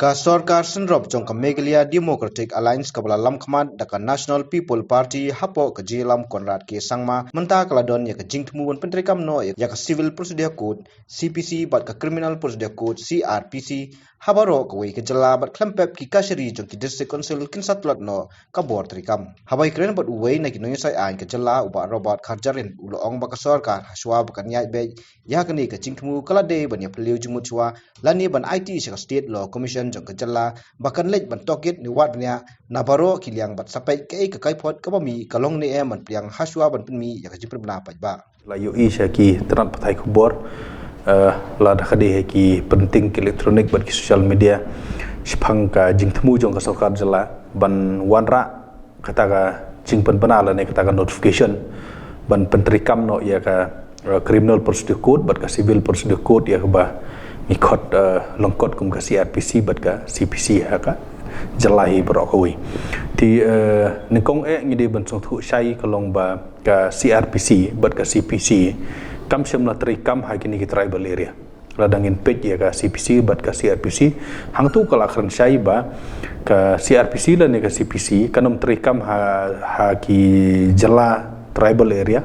Ka Sarkar Senrop jong ka Meghalaya Democratic Alliance kabala lam khamad daka National People Party hapo ka jilam Konrad ke sangma menta kaladon ya ka jingtmu wan pentrikam no ya ka Civil Procedure Code CPC bat ka Criminal Procedure Code CRPC habaro ka wei ka jala bat klempep ki kashari jong ki District Council kin satlat no ka bor trikam habai kren bat wei na ki no sai an ka jala uba robot kharjarin ulo ong ba ka Sarkar haswa ba kan yai be ya ka ni ka jingtmu kalade ban ya peliu jumut chwa lani ban IT sa State Law Commission jong kejala bahkan lej ban tokit ni wadnya nabaro kiliang bat sapai ke kai phot ka bami kalong ni man pliang haswa ban pinmi ya ka jipr bna pai ba la yo isha ki tran pathai kubor la da khade ki penting ki elektronik bat ki social media siphang ka jingthmu jong ka Sarkar jala ban wanra kata ka jingpan panala ne kata ka notification ban pentrikam no ya ka Criminal Procedure Code bat ka Civil Procedure Code ya ka ba mikot longkot kum ka CRPC bat ka CPC ha ka jalahi berokoi ti nikong ngide ban song thu sai kalong ba ka CRPC bat ka CPC kam semla tri kam ha kini ki tribal area ladangin pej ya ka CPC bat ka CRPC hang tu kala kran sai ba ka CRPC la ne ka CPC kanom tri kam ha ki jala tribal area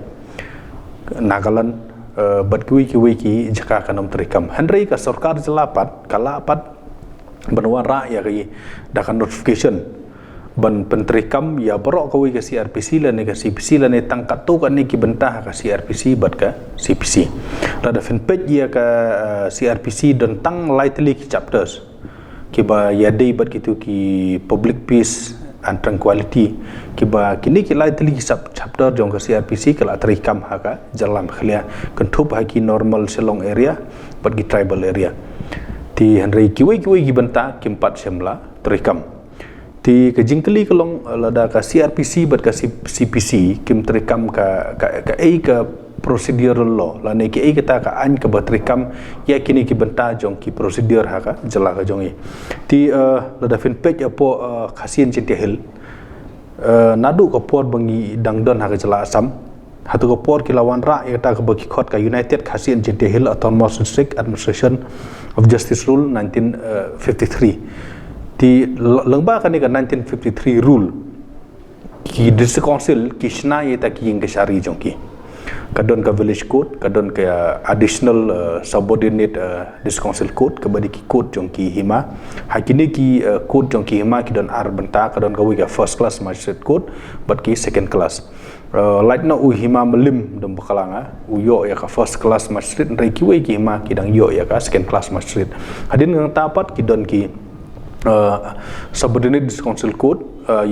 Nagaland bat wiki jaka kanam terikam Henry ka Sarkar jelapat kalapat banwara ya ki dakan notification ban pentrikam ya borok kawi ka CRPC la ne ka CPC la ne tangkat tu kan ni ki bentah ka CRPC bat ka CPC rada fanpage ya ka CRPC dan tang lightly ki chapters ki ba ya dei bat kitu ki public peace and tranquility kiba kini ki lightly chapter jong ka CRPC kala terikam ha ka jalam khlia kentup ha ki normal selong area bat ki tribal area ti Henry kiwi ki benta kimpat semla terikam ti ke jingkeli kelong lada ka CRPC bat ka CPC kim terikam ka procedural law la ne ki kita ka an ka batrikam ya kini ki benta jong ki procedure ha ka jala ka jong ti lada fin page apo khasien cinte hil nadu ka por bangi dangdon ha ka jala asam hatu ka por ki lawan ra ya ta ka baki khot ka United Khasien cinte hil Autonomous District Administration of Justice Rule 1953 ti lengba ka ni ka 1953 rule ki District Council ki shna ye ta ki ing shari jong ki kadon ka village code kadon ka additional subordinate District Council code kabadi ki code jong ki hima hakini ki code jong ki hima ki don ar benta kadon ka wiga first class magistrate code but ki second class like na u hima melim dom bakalanga u yo ya ka first class magistrate rai ki wi ki hima ki dang yo ya ka second class magistrate hadin ngang tapat ki don ki subordinate District Council code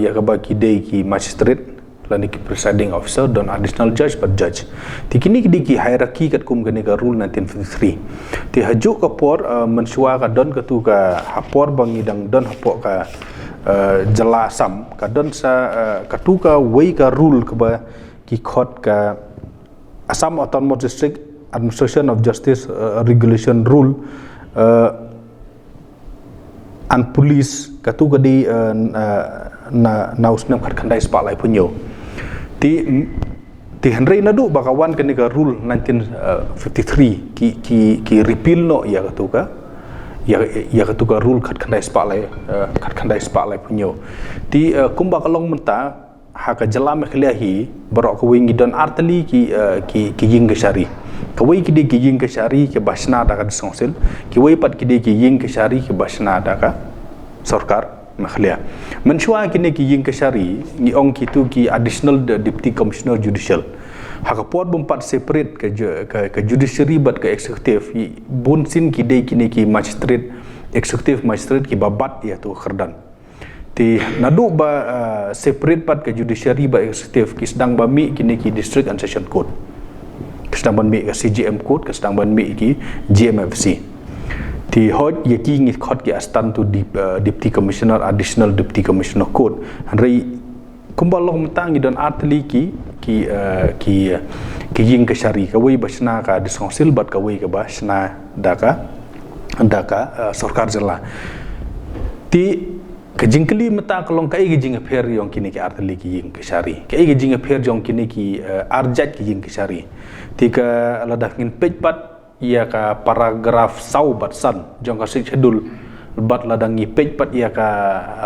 ya ka ba ki dei ki magistrate lani ki presiding officer dan additional judge but judge ti kini ki hierarchy kat kum gani ka rule 1953 ti haju ka por mensua ka don ka tu ka hapor bangi dang don hapor ka jala sam ka don sa ka tu ka wei ka rule ka ba ki khot ka Assam Autonomous District Administration of Justice Regulation Rule and Police ka tu ka di na usnam khat khandai spa lai punyo ti Henry nadu bakawan kani ka rule 1953 ki repeal no ya ka tu ka rule khat khandai spa lai punyo ti kumba kalong menta ha ka jala mekhlia hi borok ko wingi don artali ki ying shari ka wi ki ying shari ki basna da ka songsil ki wi pat ki ying shari ki basna da ka Sarkar makhlia menshua kini ki ying kashari ni ong ki tu ki additional deputy commissioner judicial haka pot bompat separate ke judiciary bat ke executive bun sin ki dei kini ki magistrate executive magistrate ki babat ya tu khardan ti nadu ba separate pat ke judiciary ba executive ki sedang ba mi kini ki district and session court ki sedang ban mi ke CJM court ki sedang ban mi ki GMFC ti hot yaki ngi khot ki astan tu deputy commissioner additional deputy commissioner code hanrei kumbalong mtangi don artli ki ying kashari ka wei basna ka disconsil bat ka wei ka basna daka Sarkar jala ti ka jingkli mata kalong kai gi jing affair yong kini ki artli ki ying kashari kai gi jing affair jong kini ki arjat ki ying kashari ti ka ladak ngin pej pat ia ka paragraf sau batsan jong ka schedule bat ladangi page pat ia ka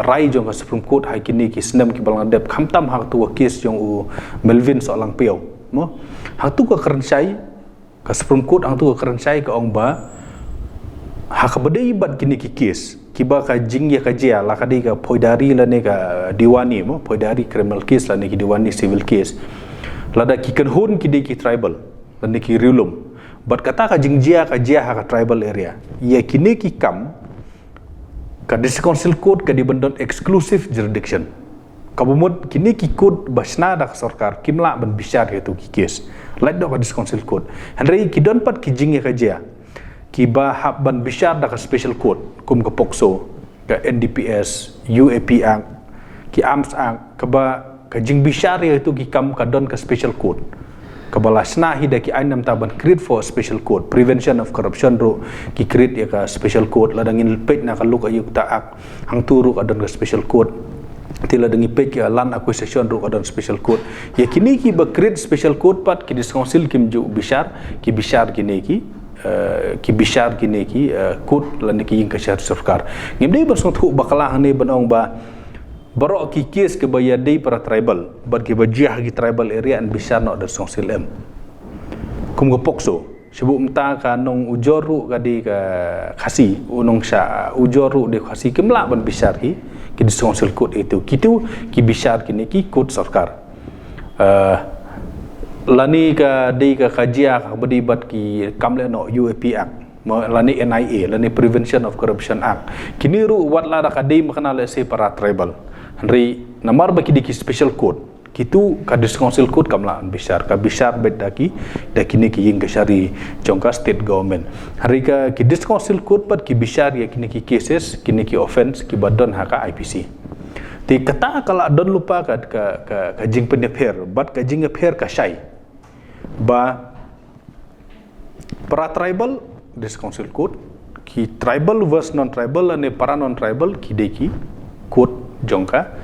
rai jong ka Supreme Court hai kini ki senam ki balang dep khamtam hak tu kes jong u Melvin solang piau mo hak tu ka kerensai ka Supreme Court hak tu ka kerensai ka ong ba hak bedai bat kini ki kes kiba ka jing ya ka jia la ka dei ka poidari la ne ka diwani mo poidari criminal case la ne ki diwani civil case lada ki kan hun ki dei ki tribal la ne ki rilum bat kata ka jing jia ka ha ka tribal area ya kini ki kam ka District Council Court ka dibendon exclusive jurisdiction kabumut kini ki court basna da sarkar kimla ban bisyar itu ki case lain do ka District Council Court henry ki don pat ki jing ya ka jia ki ba hab ban bisyar da ka special court kum ka pokso ka NDPS UAP Act ki ARMS Act ka ba ka jing bisyar itu ki kam ka don ka special court ka balasna hida ki ainam ta ban create for special court prevention of corruption ro ki create ya ka special court ladangin page na ka luk ayuk ta act hang turu ka don ka special court tila dangi page ya land acquisition ro ka don special court ya kini ki ba create special court pat ki District Council kim ju bisyar kini ki bisyar kini ki court lan ki ing ka syar sarkar ngimdei basong thu bakala hane banong ba baro ki case ke bayadei para tribal bad ki bajah ki tribal area an bisyar no da songsil em kum go pokso sibu mta ka nong ujoru ka di ka khasi unong sha ujoru de khasi kimla ban bisyar ki di songsil court itu kitu ki bisyar kini ki court sarkar lani ka dei ka khajia ka badi bat ki kamle no UAP Act lani NIA lani Prevention of Corruption Act kini ru wat la ka dei makna le se para tribal henry namar ba ki di special court kitu ka District Council Court kamla bisyar ka bisyar bet daki da kini ki ying ka syari jongka state government hari ka ki District Council Court pat ki bisyar ya kini ki cases kini ki offense ki badon haka IPC ti kata kala don lupa ka jing penepher bat ka jing apher ka syai ba para tribal District Council Court ki tribal versus non tribal ane para non tribal ki deki court jongka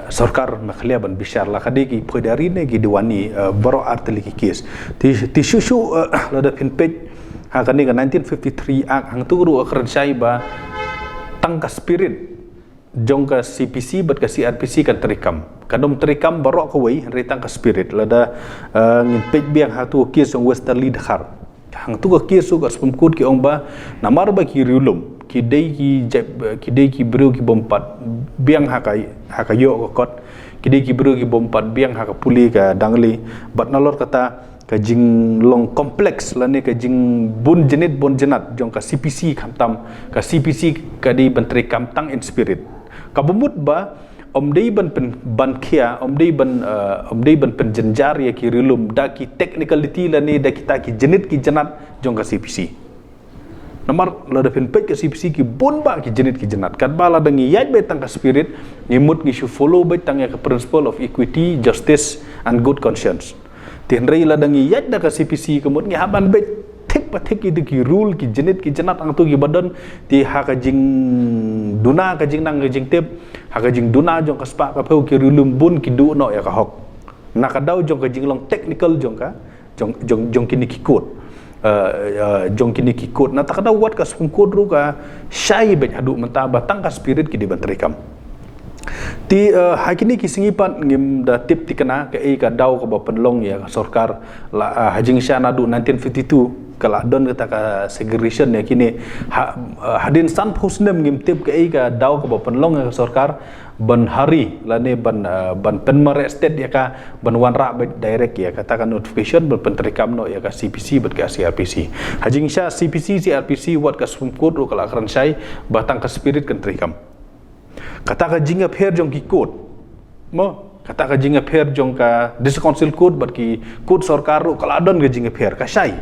sarkar makhlia ban bisyar la kadi ki phodari ne ki diwani baro arteli ki case ti shushu lada pin page ha kani ka 1953 act hang turu akran sai ba tangka spirit jongka CPC bat ka CRPC kan terikam kadom terikam baro ka wei retang ka spirit lada ngin page biang hatu case ong westerly dakhar hang tu ka case ka Supreme Court ki ong ba namar ba ki riulum ki dei ki bro ki bompat biang hakayo ko kot ki dei ki bro ki bompat biang hakapuli ka dangli bat nalor kata ka jing long complex lane ka jing bun jenat jong ka CPC khamtam ka CPC ka di bantri kamtang in spirit kabumut ba om dei ban khia om dei ban penjenjar ya ki rilum da ki technicality lane da kita ki jenat jong ka CPC namar la defin page ka CPC ki bon ba ki jenat kat bala dangi yaj betang ka spirit nimut ngi shu follow betang ya ka principle of equity justice and good conscience tin rei la dangi yaj da ka CPC kemut ngi haban bet thik pa thik itu ki rule ki jenat ang tu ki badon ti ha ka jing duna ka jing nang ka jing tep ha ka jing duna jong ka spa ka pheu ki rilum bun ki du no ya ka hok nakadaw jong ka jing long technical jong kini ki code jong kini ki code na takadaw wat ka Supreme Court ru ka syai bet hadu menta batang ka spirit ki di bantrikam ti hakini ki singipan ngim da tip ti kana ka ka daw ka bapenlong ya sarkar la hajing syana du 1952 kala don kata ka segregation ya kini hadin san husnem ngim tip ka daw ka bapenlong ya sarkar ban hari lane ban penmare state ya ka ban wanra direct ya katakan notification ban pentrikam no ya ka CPC bat ka CRPC hajing sya CPC CRPC wat ka Supreme Court ru kala kran syai batang ka spirit kan trikam kata ka jinga pher jong ki court mo kata ka jinga pher jong ka District Council Court bat ki court sarkar ru kala don ka jinga pher ka syai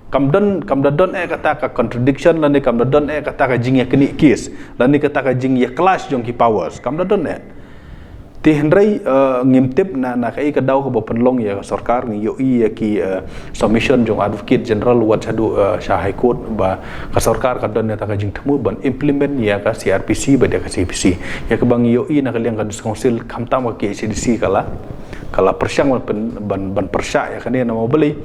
kamdon kata ka contradiction lani kamdon kata ka jing ya kini case lani kata ka jing ya clash jong ki powers kamdon ti henry ngimtip na kai ka daw ka bapenlong ya sarkar ni yo ya ki submission jong advocate general wat hadu sha high court ba ka sarkar ka don ta ka jing thmu ban implement ya ka CRPC ba ka CPC ya ka bang yo na ka liang ka council khamtam ka CDC kala persyang ban persya ya kan dia nama beli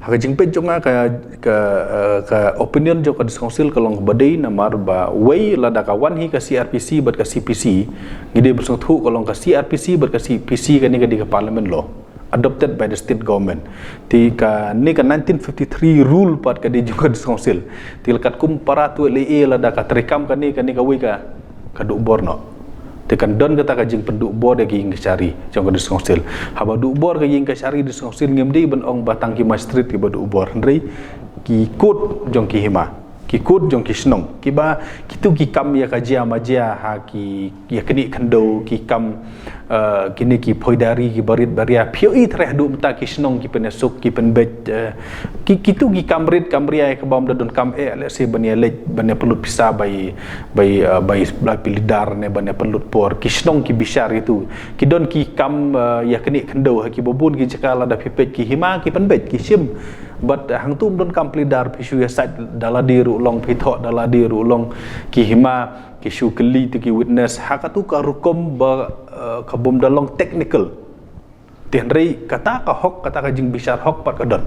hak jingpet jonga ka opinion jo ka diskonsil kalong badai namar ba way lada kawan hi ka CRPC bat ka CPC ngide bersong thu kalong ka CRPC bat ka CPC kani ka di ka parliament law adopted by the state government ti ka ni ka 1953 rule pat ka di juga diskonsil ti lekat kum para tu le lada ka terekam kani ka way ka du borno tekan don kata ka jing penduk bor de ging cari jong ka diskonsil haba du bor ka jing ka cari diskonsil ngemdi ben ong batang ki street ki badu bor ndrei ki kut jong ki hima ki kut jong ki snong ki ba kitu ki kam ya ka jia majia ha ki ya kini kando ki kam kini ki poidari ki barit baria pioi treh du mta ki snong ki penesuk ki penbet kitu ki kamrit kamria ka bam don kam le se bania lej bania pelut pisa bai pilidar ne bania pelut por ki snong ki bishar itu ki don ki kam ya kini kando ha ki bobun ki jakala da pipet ki hima ki penbet ki sim but hang tum don kam pilidar pisu ya sat daladiru long pithok daladiru long ki hima ki syukeli tu ki witness hakatu ka rukom ba ka bom dalong technical tianrei kata ka hok kata ka jing bishar hok pat ka don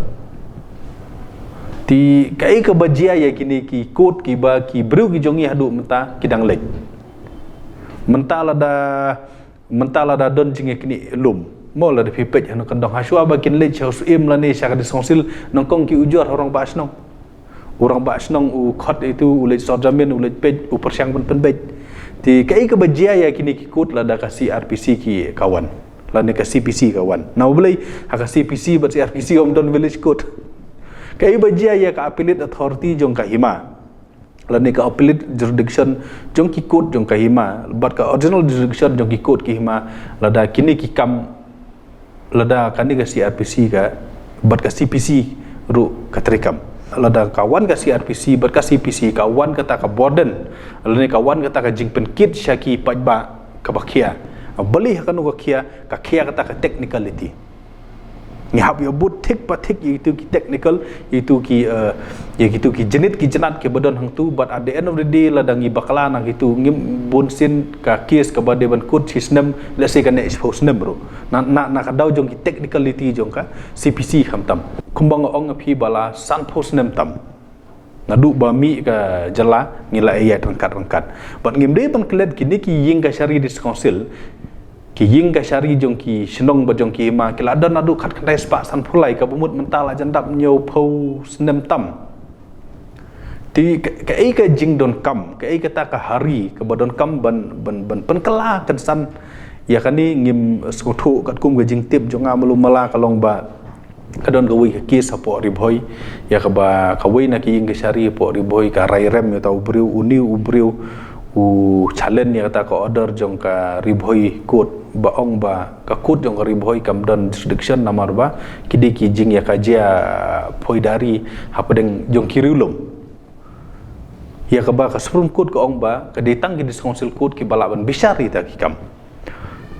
ti kai ka bajia ya kini ki kod ki ba ki bru ki jongi hadu menta kidang lek mentala da don jing kini lum mo la de pipet hanu kandong hasua ba kin lek chau im la ni syak diskonsil nongkong ki ujur orang ba snong orang ba snong u khot itu ulej sorjamin ulej pej u persyang penbej ti kai ka bajia ya kini ki kod la da ka CRPC ki kawan la ni ka CPC kawan now boleh ha ka CPC but CRPC om don village code kai bajia ya ka appellate authority jong ka hima la ni ka appellate jurisdiction jong ki kod jong ka hima but ka original jurisdiction jong ki kod ki hima la da kini ki kam la da kani ka CRPC ka but ka CPC ru ka terekam lada kawan ka CRPC ber ka CPC kawan kata ka borden lani kawan kata ka jingpen kit syaki pajba ka bakia beli kanu ka kia kata ka technicality ni hab yo but thik pa thik itu ki technical itu ki ya gitu ki jenit ki jenat ke badon hang tu but at the end of the day lada ngi bakala nang itu ngim bunsin ka kies ka bade ban kut system let's say ka ne expose nem bro na ka daw jong ki technicality jong ka CPC kham tam kumbang ong phi bala san pos nem tam ngadu bami ka jala ngila ayat rangkat but ngim de pan klet kini ki ying ka syari diskonsil ki ying ka syari jong ki senong ba jong ki ma kila dan adu khat khandai spa san phulai ka bumut mental jandap nyau phau snem tam ti ka ai ka jing don kam ka ai kata ka hari ka badon kam ban penkela kan san ya kani ngim skothu kat kum ga jing tip jong amalu mala kalong ba kadon gawi ki sapo ribhoi ya ka ba kawi na ki ying ka syari po ribhoi ka rai rem ya tau briu ubriu u challenge ya kata ka order jong ka ribhoi kod baong ba ka kod jong ka ribhoi kam don jurisdiction namar ba kidi ki jing ya ka jia poidari hapadeng jong kirilum ya ka ba ka supreme court ka ong ba ka ditang ki diskonsil court ki balaban bisyari ta ki kam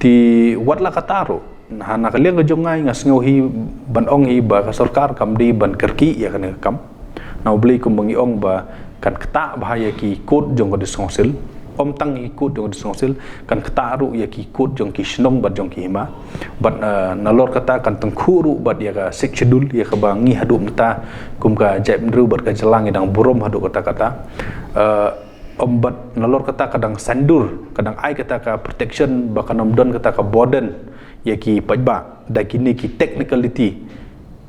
ti watla kataro hana kaliang ka jong ngai ngas ngohi ban ong hi ba ka sarkar kam di ban kerki ya kan kam na beli kum bangi ong ba kan kata bahaya ki court jong ka diskonsil om tang ikut jong diskonsil kan ketaru ya ki ikut jong ki snong bat jong ki hima bat nalor kata kan tengkuru bat ya ka schedule ya ka bangi hadu mta kum ka jaip ndru bat ka jelang idang burom hadu kata om bat nalor kata kadang sandur kadang ai kata ka protection bakan om don kata ka burden ya ki pajba da kini ki technicality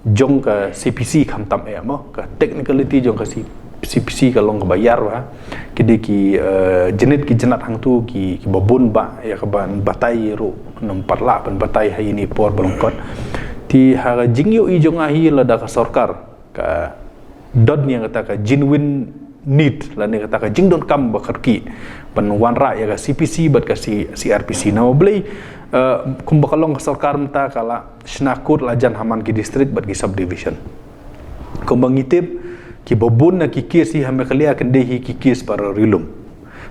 jong ka CPC kham tam mo ka technicality jong ka CPC kalau nggak bayar wah, kini ki jenit ki jenat hang tu ki babun ba ya kaban batai ru nomor lah ban batai hari ini por belongkot ti hara jingyo i jong ahi lada ka sarkar ka dod yang kata ka genuine need la ni kata ka jing don kam ba kharki ban wanra ya ka CPC bat ka CRPC na boleh kum bakalong ka sarkar mta kala snakut lajan haman ki district bat ki subdivision kum bangitip ki babun na ki kesi hame khalia kende hi ki kes para rilum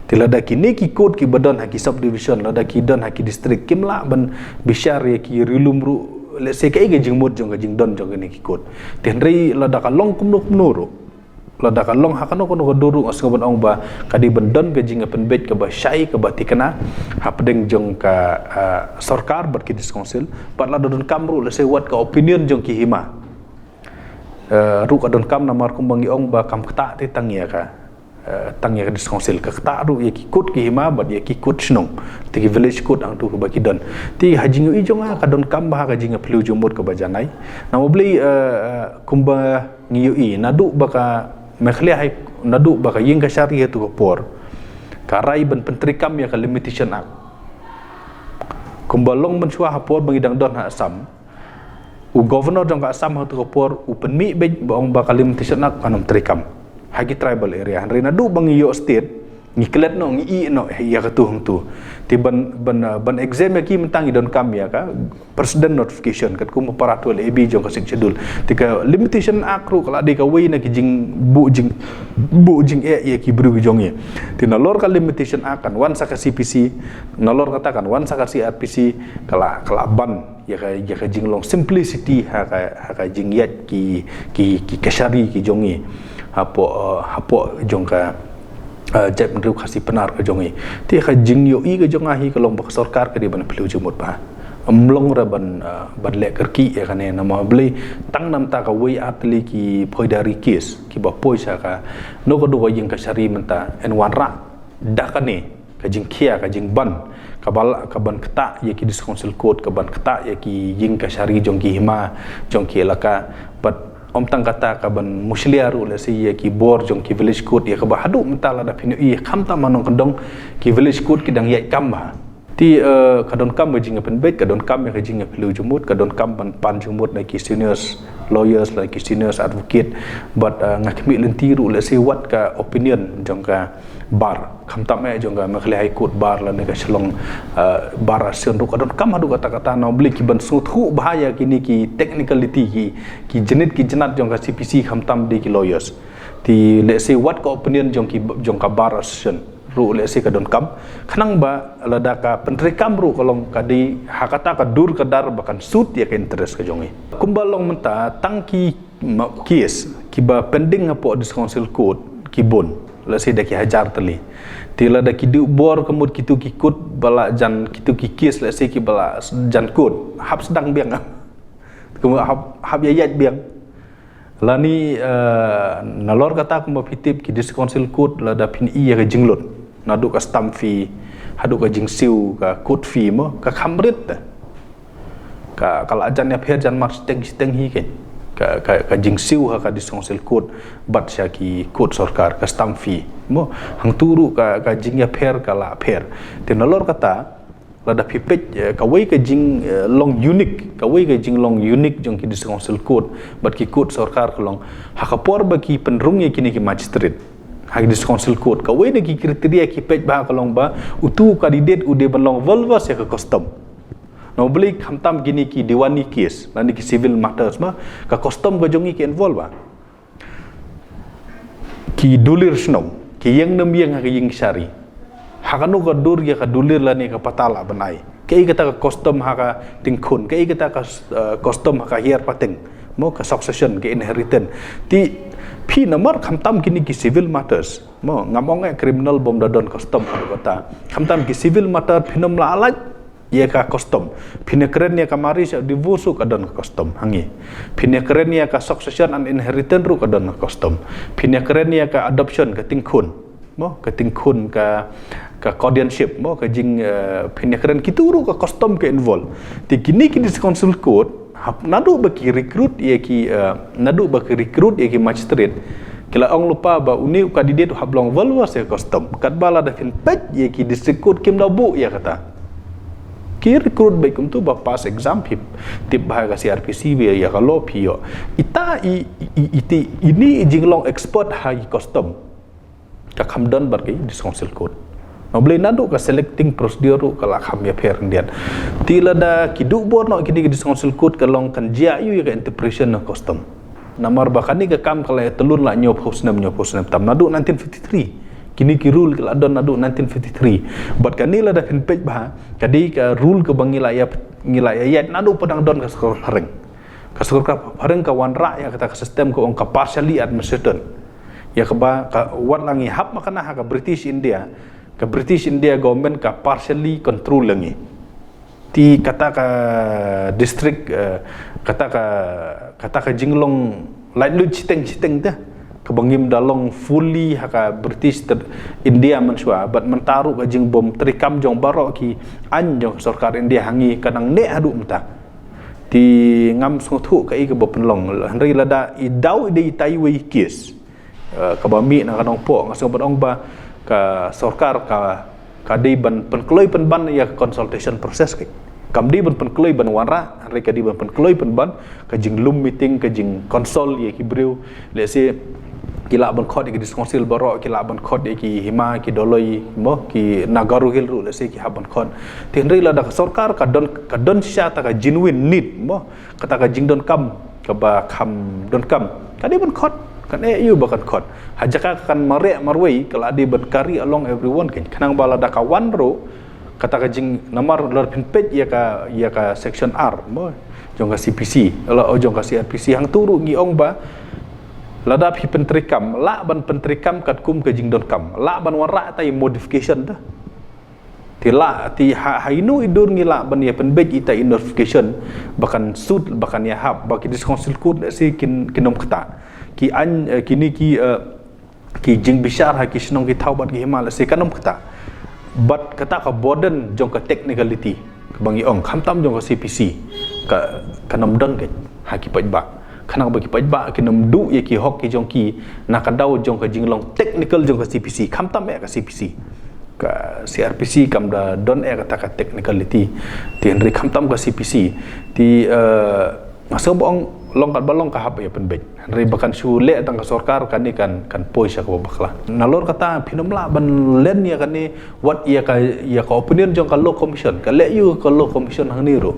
tilada kini ki code ki badon ha ki subdivision lada ki don ha ki district kimla ban bishar ya ki rilum ru let's say kai ge jingmut jong jing don jong ni ki code tenrei lada ka long kum nok nuru lada ka long ha kano kono duru as ngoban ong ba kadi bendon ge jing pen bet ka ba syai ka ba tikana ha pedeng jong ka sarkar bat ki diskonsil pat lada don kamru let's say what ka opinion jong ki hima ru ka don kam namar kumbang ong ba kam kta te tangya ka tangya ka diskonsil ka kta ru ye ki kut ki hima bat ye ki kut snong ti ki village kut ang tu ba ki don ti hajing i jonga ka don kam ba ka jinga plu jumut ka bajanai na mobli kumba ngiu i nadu ba ka mekhli hai nadu ba ka ying ka syari tu ko por karai ban pentri kam ya ka limitation act kumbalong ban chua hapor bangidang don ha asam u governor jong ka asam ha tu ko por u penmi be bang ba ka limitation act kanam trikam hagi tribal area rina du bang yo state ni klet no ngi no ya ka tu hung tu ti ban exam ki mentang don kam ya ka president notification kat kum paratul ab jong ka sik schedule ti ka limitation akru kala de ka wei na ki jing bu jing e ki bru jong ye ti na lor ka limitation akan wan sa ka cpc na lor katakan wan sa ka crpc kala ban ya ka jing long simplicity ha ka jing yat ki kashari ki jong ye hapo jong ka jep nru khasi penar ka jongi ti kha jingyo i ka jonga hi kalong bak sarkar ka di ban pelu jumut ba amlong ra ban le kerki ya kane nama beli tang nam ta ka wei atli ki phoidari case ki ba poisa ka no ka do jing ka sari menta en wan ra da kane ka jing khia ka jing ban ka ban kta ye ki disconsil code ka ban kta ye ki jing ka sari jong ki hima jong ki elaka but om tang kata ka ban musliaru le si ye ki bor jong ki village code ye ka ba hadu mentala da pinu i khamta manong kendong ki village code ki dang yai kam ba ti ka don kam jing pen bet ka don kam ye ka jing pelu jumut ka don kam pan jumut na ki seniors lawyers la ki seniors advocate but ngakmi lenti ru le si wat ka opinion jong ka bar khamta me jong ka makhli high court bar la ne ka shlong bar asion ru ka don kam hadu kata no bli ki ban su thu bahaya kini ki technicality ki jenit ki jenat jong ka cpc khamtam de ki lawyers ti le si wat ka opinion jong ka bar asion ru le si ka don kam khanang ba lada ka pentri kam ru kolong ka di hakata ka dur ka dar bakan suit ya ka interest ka jongi kumbalong menta tangki kies ki ba pending apo disconsil code ki bon le si da ki hajar tali ti lada ki du bor kemud kitu ki kut bala jan kitu ki kies le si ki bala jan kut hab sedang biang kemud hab yayat biang lani nalor kata ku mapitip ki disconsil code lada pin i ya ka jinglot nadu ka stamp fee hadu ka jingsiu ka code fee mo ka khamrit ka kala ajan ya pher jan mar steng hi ke ka jingsiu ha ka disconsil code bat sya ki code sarkar ka stamp fee mo hang turu ka jing ya pher kala pher te nalor kata lada pipet ka wei ka jing long unique ka wei ka jing long unique jong ki disconsil code bat ki code sarkar kolong ha ka por ba ki penrung ye kini ki magistrate hagi disconsil code ka wei ki kriteria ki pej ba kalong ba utu kandidat ude balong volva se ka custom no beli khamtam gini ki diwani case nani ki civil matters ma ka custom ga jongi ki involve ba ki dulir snow ki yang nam yang ha ying sari hakanu ka dur ya ka dulir lani ka patala banai kai kata ka custom ha ka tingkhun kai kata ka custom ha ka hier pateng mo ka succession ke inheritance ti phi namar khamtam kini ki civil matters mo ngamong criminal bom dadon custom kata khamtam ki civil matter phinom la alaj ye ka custom phine keren ye ka mari sa divorce ka don custom hangi phine keren ye ka succession and inheritance ru ka don custom phine keren ye ka adoption ka tingkhun mo ka tingkhun ka guardianship mo ka jing phine keren kituru ka custom ke involve ti kini ki disconsul code nadu baki recruit ye ki nadu baki recruit ye ki magistrate kila ong lupa ba uni kandidat hablong valwa se custom kat bala da fin pet ye ki district court kim dabu ya kata ki recruit baik tu ba pass exam tip bahaya CRPC ya kalau pio ita ini jinglong expert hai custom ka khamdan bar ki disconsil code no boleh nadu ka selecting procedure kala kham ya pher ndian tila da kidu bor no kini disconsil code kalong kan jia yu ka interpretation no custom namar bakani ka kam kala telun la nyop husnam tam nadu 1953 kini ki rule kala don nadu 1953 but kanila da fin page bah kadi ka rule ke bangilaya yat nadu padang don ka skor hareng ka wanra ya kata ka sistem ko ong ka partially administrated ya ka ba ka wat langi hap makana ha ka British India government ka partially control langi ti kata ka district kata ka jinglong lain lu citeng dah kebangim dalong fully haka British India mensua bat mentaru ka jing bom trikam jong barok ki anjong sarkar India hangi kanang ne adu mta ti ngam sungthu ka i ke bopenlong henry lada i dau de tai we kis ka bami na kanong po ngasong ong ba ka sarkar ka di ban penkloi penban ya consultation process ke kam di ban penkloi ban wara henry ka di ban penkloi penban ka jing lum meeting ka jing konsol ye ki breu le se kila ban khod ki diskonsil baro kila ban khod ki hima ki doloi mo ki nagaru hilru le se ki haban khod tinri la da sarkar ka don sha ta ka genuine need mo kata ka jing don kam ka ba kham don kam ka di ban khod kan eu ba kan khod hajaka kan mare marwei kala di ban kari along everyone kan kanang bala da ka wan ro kata ka jing nomor lor pin page ya ka section R mo jong ka CPC ala jong ka CRPC hang turu gi ong ba ladap hi pentrikam la ban pentrikam kat kum ke jing don kam la ban wara tai modification dah tila ti hainu idur ngila ban ya penbej ita notification bahkan sud bahkan ya hab baki diskonsil kud si kinom kata ki an kini ki jing bishar ha ki snong ki thau bat ki himal si kanom kata bat kata ka burden jong ka technicality bangi ong khamtam jong ka CPC ka kanom don ke ha ki pajba kanang bagi pajba kinam du ye ki hok ki jong ki nakadau jong ka jinglong technical jong ka CPC khamtam ka CPC ka CRPC kam da don kata ka technicality ti henry khamtam ka CPC ti maso bong long kat balong ka hap ya penbej henry bakan su le tang ka sarkar kan ni kan poisa ka bakla nalor kata phinomla ban len ya kan ni what ya ka opinion jong ka law commission ka le you ka law commission hang ni ro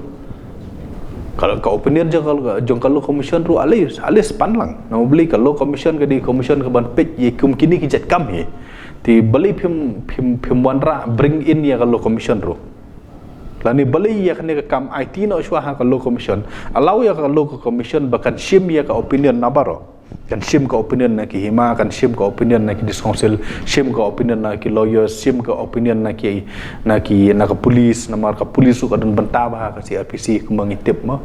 kalau ka opinion jong kalau commission ru alis panlang na beli kalau commission ke di commission ke ban page ye kum kini ki jet kam he ti beli phim wanra bring in ya kalau commission ru lani beli ya kan ke kam IT no shwa ha kalau commission allow ya kalau commission bahkan shim ya ka opinion na baro kan shim ka opinion na ki hima kan shim ka opinion na ki diskonsil shim ka opinion na ki lawyer shim ka opinion na ka police na mar ka police ka don banta ba ka CRPC kumang itip mo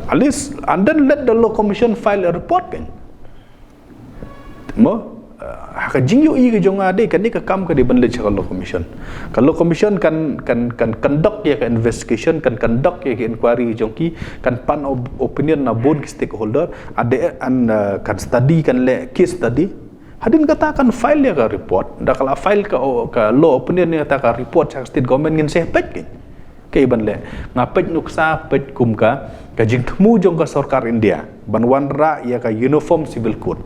alis and then let the law commission file a report kan mo ka jingyo i ke jong ade kan ni ka kam ka di ban le ka law commission kan conduct ya ka investigation kan conduct ya ka inquiry jong ki kan pan opinion na bon ki stakeholder ade an kan study kan le case study hadin katakan file ya ka report da kala file ka law opinion ya ta ka report sa state government ngin se pet ke ban le ngapet nuksa pet kum ka jing temu jong ka sarkar India ban wanra ya ka uniform civil code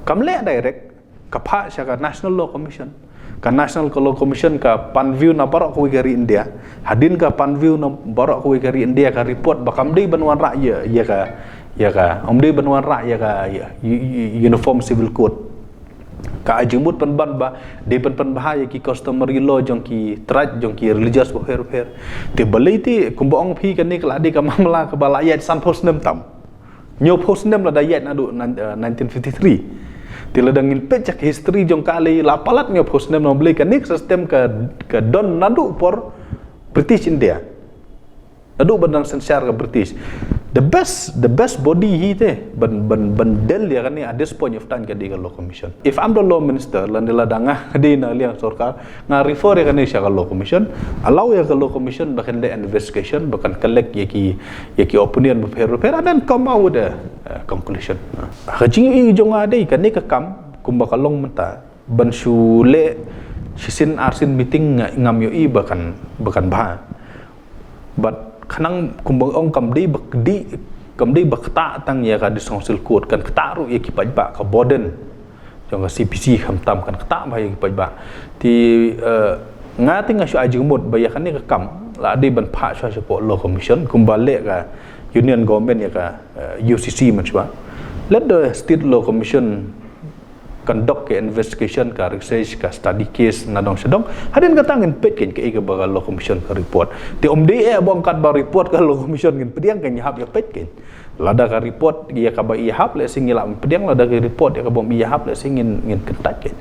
kamle direct kapha sya ka national law commission ka national law commission ka panview na barok ko gari India hadin ka panview na barok ko gari India ka report bakam dei banwan ra ya ka omdei banwan ra ya ka uniform civil code ka ajumut penban ba de pen bahaya ki customary law jong ki trade jong ki religious welfare te balai ti kumbaong phi kan ni kala di ka mamla ka balayat san post nem tam nyo post nem la dayat adu 1953 tila dangin pecak history jong kali lapalat nyo post nem no beli kan ni sistem ka don nadu por British India nadu bandang sensar ka British the best body hi te ban del ya kan ni at this point of time ka di ka law commission if I'm the law minister lan dila danga di na liang sarkar nga refer ya kan ni siya ka law commission allow ya ka law commission bakan le investigation bakan collect ya ki opinion repair and then come out with a conclusion hajing i jong ade kan ni ka kam kumba kalong menta ban su le sisin arsin meeting ngam yo i bakan bah but kanang kumbang ong kamdi bakta tang ya ka disongsil kod kan ktaru ya ki pajba ka boden jong ka CPC khamtam kan kta ba ya ki pajba ti ngati nga shu ajumut ba ya kan ni ka kam la di ban pha sha po law commission kumbale ka union government ya ka UCC manchwa let the state law commission conduct ke investigation ka research ka study case na dong sedong hadin ka tangin pet ken ke ga ba law commission ka report ti omde bong kat ba report ka law commission ken pediang kan yahap ya pet ken lada ka report ya ka ba ihap le sing ila pediang lada ka report ya ka bom ihap le sing ngin kentat ken